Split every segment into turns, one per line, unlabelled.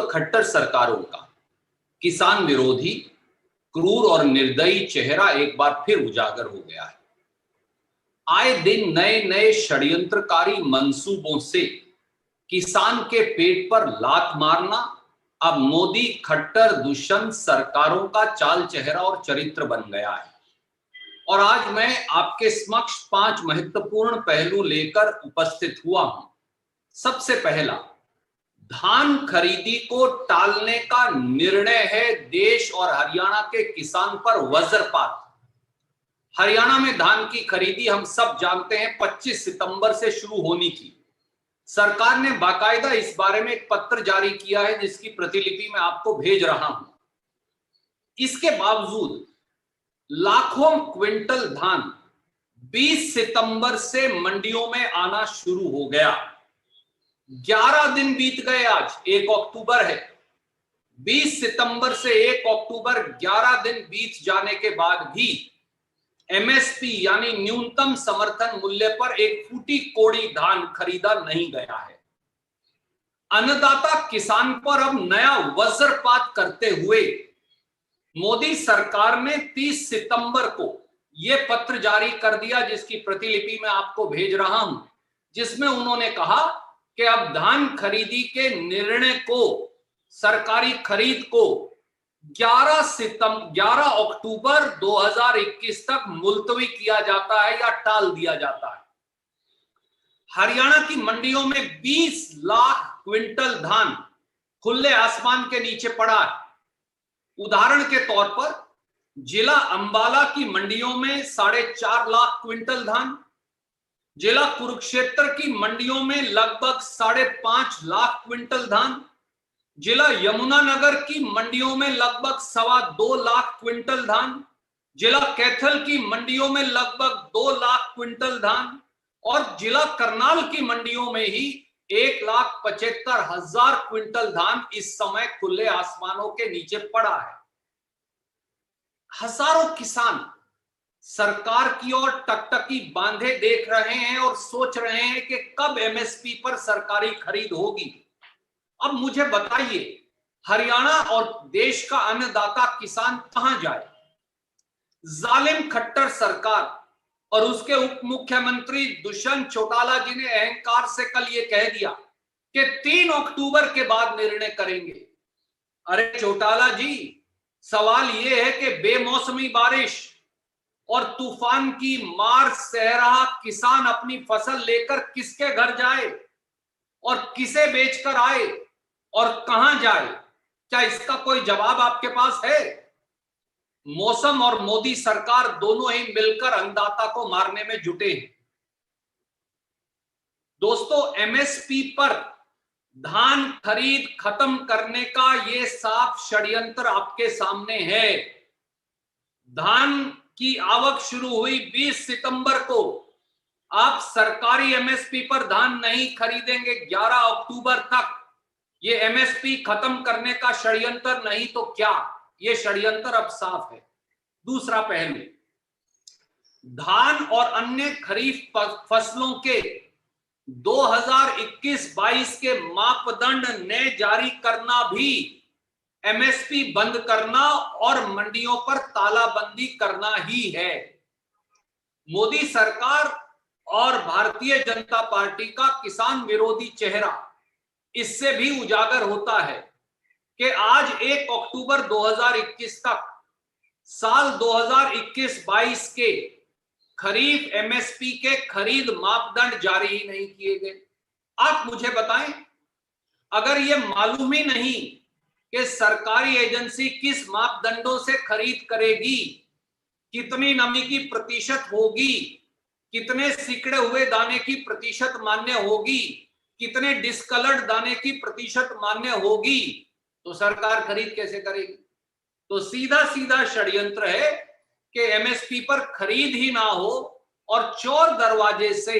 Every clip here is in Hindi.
खट्टर सरकारों का किसान विरोधी, क्रूर और निर्दयी चेहरा एक बार फिर उजागर हो गया है। आए दिन नए नए षड्यंत्रकारी मंसूबों से किसान के पेट पर लात मारना अब मोदी खट्टर दुष्यंत सरकारों का चाल चेहरा और चरित्र बन गया है। और आज मैं आपके समक्ष 5 महत्वपूर्ण पहलू लेकर उपस्थित हुआ हूं। सबसे पहला, धान खरीदी को टालने का निर्णय है देश और हरियाणा के किसान पर वज्रपात। हरियाणा में धान की खरीदी हम सब जानते हैं 25 सितंबर से शुरू होनी थी। सरकार ने बाकायदा इस बारे में एक पत्र जारी किया है जिसकी प्रतिलिपि मैं आपको भेज रहा हूं। इसके बावजूद लाखों क्विंटल धान 20 सितंबर से मंडियों में आना शुरू हो गया। 11 दिन बीत गए, आज 1 अक्टूबर है। 20 सितंबर से 1 अक्टूबर 11 दिन बीत जाने के बाद भी एमएसपी यानी न्यूनतम समर्थन मूल्य पर एक फूटी कोड़ी धान खरीदा नहीं गया है। अन्नदाता किसान पर अब नया वज्रपात करते हुए मोदी सरकार ने 30 सितंबर को यह पत्र जारी कर दिया जिसकी प्रतिलिपि मैं आपको भेज रहा हूं, जिसमें उन्होंने कहा कि अब धान खरीदी के निर्णय को, सरकारी खरीद को 11 अक्टूबर 2021 तक मुलतवी किया जाता है या टाल दिया जाता है। हरियाणा की मंडियों में 20 लाख क्विंटल धान खुले आसमान के नीचे पड़ा है। उदाहरण के तौर पर जिला अंबाला की मंडियों में 4.5 लाख क्विंटल धान, जिला कुरुक्षेत्र की मंडियों में लगभग 5.5 लाख क्विंटल धान, जिला यमुनानगर की मंडियों में लगभग 2.25 लाख क्विंटल धान, जिला कैथल की मंडियों में लगभग 2 लाख क्विंटल धान और जिला करनाल की मंडियों में ही 1,75,000 क्विंटल धान इस समय खुले आसमानों के नीचे पड़ा है। हजारों किसान सरकार की ओर टकटकी बांधे देख रहे हैं और सोच रहे हैं कि कब एमएसपी पर सरकारी खरीद होगी। अब मुझे बताइए, हरियाणा और देश का अन्नदाता किसान कहां जाए? जालिम खट्टर सरकार और उसके उप मुख्यमंत्री दुष्यंत चौटाला जी ने अहंकार से कल ये कह दिया कि 3 अक्टूबर के बाद निर्णय करेंगे। अरे चौटाला जी, सवाल ये है कि बेमौसमी बारिश और तूफान की मार सह रहा किसान अपनी फसल लेकर किसके घर जाए और किसे बेचकर आए और कहां जाए? क्या इसका कोई जवाब आपके पास है? मौसम और मोदी सरकार दोनों ही मिलकर अन्नदाता को मारने में जुटे हैं। दोस्तों, एमएसपी पर धान खरीद खत्म करने का यह साफ षड्यंत्र आपके सामने है। धान की आवक शुरू हुई 20 सितंबर को। आप सरकारी एमएसपी पर धान नहीं खरीदेंगे 11 अक्टूबर तक। ये एमएसपी खत्म करने का षड्यंत्र नहीं तो क्या? ये षड्यंत्र अब साफ है। दूसरा पहलू, धान और अन्य खरीफ फसलों के 2021-22 के मापदंड नए जारी करना भी एमएसपी बंद करना और मंडियों पर तालाबंदी करना ही है। मोदी सरकार और भारतीय जनता पार्टी का किसान विरोधी चेहरा इससे भी उजागर होता है कि आज 1 अक्टूबर 2021 तक साल 2021-22 के खरीफ एमएसपी के खरीद मापदंड जारी ही नहीं किए गए। आप मुझे बताएं, अगर यह मालूम ही नहीं कि सरकारी एजेंसी किस मापदंडों से खरीद करेगी, कितनी नमी की प्रतिशत होगी, कितने सिकड़े हुए दाने की प्रतिशत मान्य होगी, कितने डिस्कलर्ड दाने की प्रतिशत मान्य होगी, तो सरकार खरीद कैसे करेगी? तो सीधा सीधा षड्यंत्र है कि एमएसपी पर खरीद ही ना हो और चोर दरवाजे से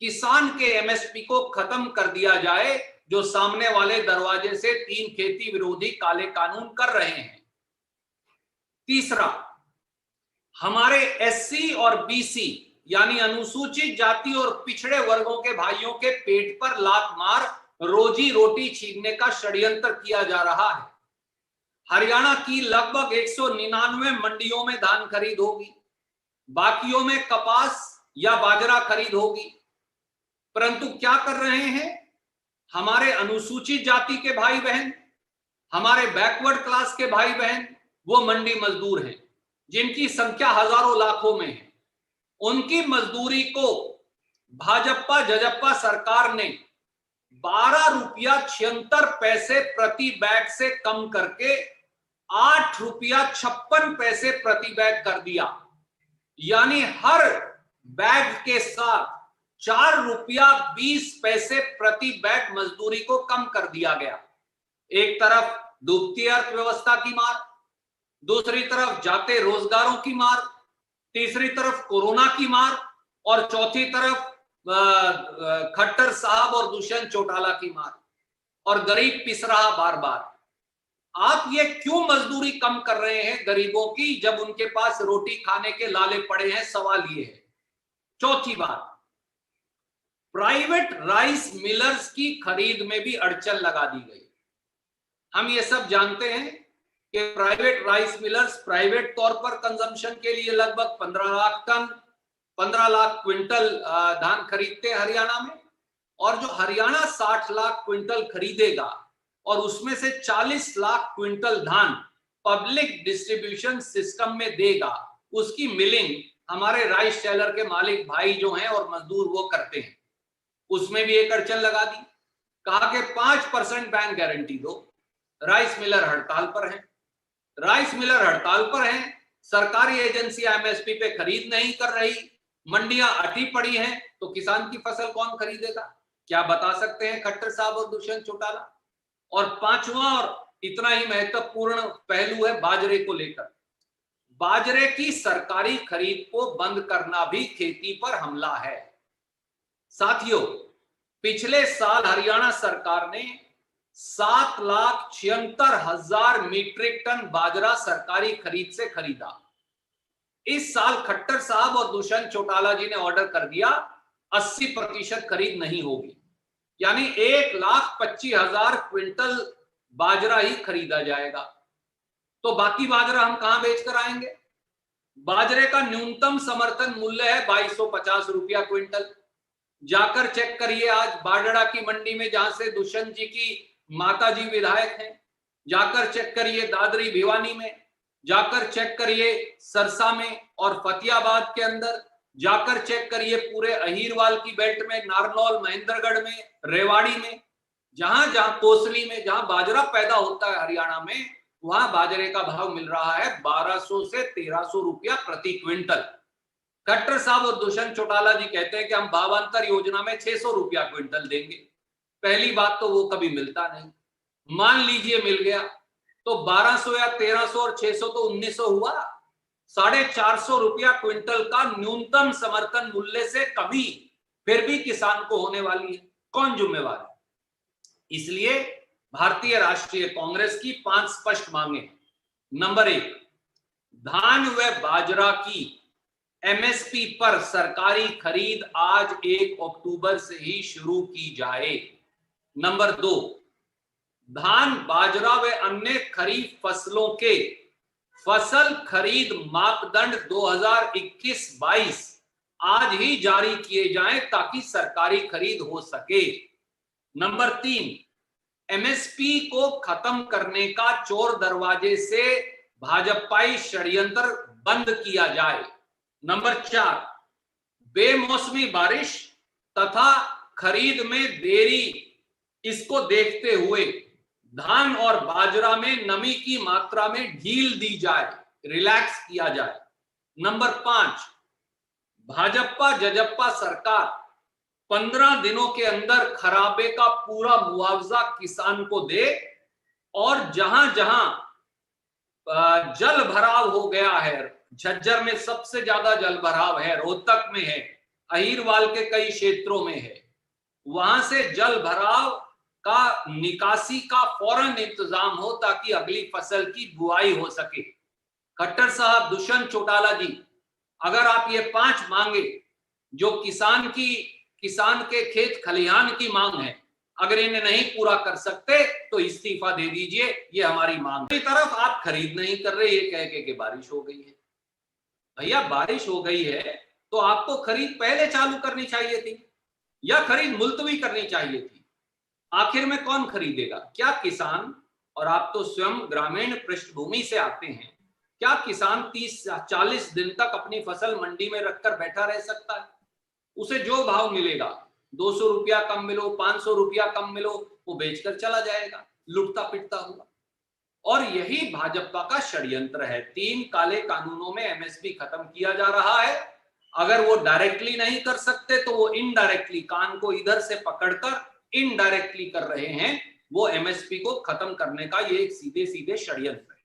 किसान के एमएसपी को खत्म कर दिया जाए, जो सामने वाले दरवाजे से 3 खेती विरोधी काले कानून कर रहे हैं। तीसरा, हमारे एससी और बीसी यानी अनुसूचित जाति और पिछड़े वर्गों के भाइयों के पेट पर लात मार रोजी रोटी छीनने का षड्यंत्र किया जा रहा है। हरियाणा की लगभग 199 मंडियों में धान खरीद होगी, बाकियों में कपास या बाजरा खरीद होगी। परंतु क्या कर रहे हैं हमारे अनुसूचित जाति के भाई बहन, हमारे बैकवर्ड क्लास के भाई बहन, वो मंडी मजदूर हैं जिनकी संख्या हजारों लाखों में है। उनकी मजदूरी को भाजपा जजप्पा सरकार ने 12 रुपया 76 पैसे प्रति बैग से कम करके 8 रुपया 56 पैसे प्रति बैग कर दिया। यानी हर बैग के साथ 4 रुपया 20 पैसे प्रति बैग मजदूरी को कम कर दिया गया। एक तरफ डूबती अर्थव्यवस्था की मार, दूसरी तरफ जाते रोजगारों की मार, तीसरी तरफ कोरोना की मार और चौथी तरफ खट्टर साहब और दुष्यंत चौटाला की मार, और गरीब पिस रहा बार बार। आप ये क्यों मजदूरी कम कर रहे हैं गरीबों की जब उनके पास रोटी खाने के लाले पड़े हैं? सवाल ये है। चौथी बात, प्राइवेट राइस मिलर्स की खरीद में भी अड़चन लगा दी गई। हम ये सब जानते हैं कि प्राइवेट राइस मिलर्स प्राइवेट तौर पर कंजम्पशन के लिए लगभग 15 लाख टन 15 लाख क्विंटल धान खरीदते हैं हरियाणा में, और जो हरियाणा 60 लाख क्विंटल खरीदेगा और उसमें से 40 लाख क्विंटल धान पब्लिक डिस्ट्रीब्यूशन सिस्टम में देगा, उसकी मिलिंग हमारे राइस सेलर के मालिक भाई जो हैं और मजदूर वो करते हैं। उसमें भी एक अड़चन लगा दी, कहा कि 5% बैंक गारंटी दो। राइस मिलर हड़ताल पर हैं, राइस मिलर हड़ताल पर हैं, सरकारी एजेंसियां एमएसपी पे खरीद नहीं कर रही, मंडियां अटी पड़ी हैं, तो किसान की फसल कौन खरीदेगा? क्या बता सकते हैं खट्टर साहब और दुष्यंत चौटाला? और पांचवा और इतना ही महत्वपूर्ण पहलू है बाजरे को लेकर। बाजरे की सरकारी खरीद को बंद करना भी खेती पर हमला है। साथियों, पिछले साल हरियाणा सरकार ने 7,76,000 मीट्रिक टन बाजरा सरकारी खरीद से खरीदा। इस साल खट्टर साहब और दुष्यंत चौटाला जी ने ऑर्डर कर दिया 80% खरीद नहीं होगी, यानी 1,25,000 क्विंटल बाजरा ही खरीदा जाएगा। तो बाकी बाजरा हम कहां बेचकर आएंगे? बाजरे का न्यूनतम समर्थन मूल्य है 2250 रुपया क्विंटल। जाकर चेक करिए आज बाडड़ा की मंडी में, जहां से दुष्यंत जी की माता जी विधायक हैं। जाकर चेक करिए दादरी भिवानी में, जाकर चेक करिए सरसा में और फतियाबाद के अंदर, जाकर चेक करिए पूरे अहीरवाल की बेल्ट में, नारनौल, महेंद्रगढ़ में, रेवाड़ी में, जहां जहां कोसली में, जहां बाजरा पैदा होता है हरियाणा में, वहां बाजरे का भाव मिल रहा है 1200 से 1300 रुपया प्रति क्विंटल। खट्टर साहब और दुष्यंत चौटाला जी कहते हैं कि हम भावांतर योजना में 600 रुपया क्विंटल देंगे। पहली बात तो वो कभी मिलता नहीं। मान लीजिए मिल गया तो 1200 या 1300 और 600 तो 1900 हुआ। 450 रुपया क्विंटल का न्यूनतम समर्थन मूल्य से कभी फिर भी किसान को होने वाली है। कौन जिम्मेवार है? इसलिए भारतीय राष्ट्रीय कांग्रेस की 5 स्पष्ट मांगे। नंबर 1, धान व बाजरा की एमएसपी पर सरकारी खरीद आज 1 अक्टूबर से ही शुरू की जाए। नंबर 2, धान, बाजरा व अन्य खरीफ फसलों के फसल खरीद मापदंड 2021-22 आज ही जारी किए जाएं ताकि सरकारी खरीद हो सके। नंबर 3, एमएसपी को खत्म करने का चोर दरवाजे से भाजपाई षड्यंत्र बंद किया जाए। नंबर 4, बेमौसमी बारिश तथा खरीद में देरी, इसको देखते हुए धान और बाजरा में नमी की मात्रा में ढील दी जाए, रिलैक्स किया जाए। नंबर 5, भाजपा जजप्पा सरकार 15 दिनों के अंदर खराबे का पूरा मुआवजा किसान को दे, और जहां जहां जल भराव हो गया है, झज्जर में सबसे ज्यादा जल भराव है, रोहतक में है, अहीरवाल के कई क्षेत्रों में है, वहां से जल भराव का निकासी का फौरन इंतजाम हो ताकि अगली फसल की बुआई हो सके। खट्टर साहब, दुष्यंत चौटाला जी, अगर आप ये 5 मांगे जो किसान के खेत खलिहान की मांग है, अगर इन्हें नहीं पूरा कर सकते तो इस्तीफा दे दीजिए, ये हमारी मांग है। तरफ आप खरीद नहीं कर रहे, ये कह के बारिश हो गई है। भैया बारिश हो गई है तो आपको खरीद पहले चालू करनी चाहिए थी या खरीद मुलतवी करनी चाहिए थी। आखिर में कौन खरीदेगा? क्या किसान, और आप तो स्वयं ग्रामीण पृष्ठभूमि से आते हैं, क्या किसान 30-40 दिन तक अपनी फसल मंडी में रखकर बैठा रह सकता है? उसे जो भाव मिलेगा, 200 रुपया कम मिलो, 500 रुपया कम मिलो, वो बेचकर चला जाएगा लुटता पिटता हुआ। और यही भाजपा का षड्यंत्र है। 3 काले कानूनों में एमएसपी खत्म किया जा रहा है। अगर वो डायरेक्टली नहीं कर सकते तो वो इनडायरेक्टली कान को इधर से पकड़कर इनडायरेक्टली कर रहे हैं। वो एमएसपी को खत्म करने का ये एक सीधे सीधे षड्यंत्र है।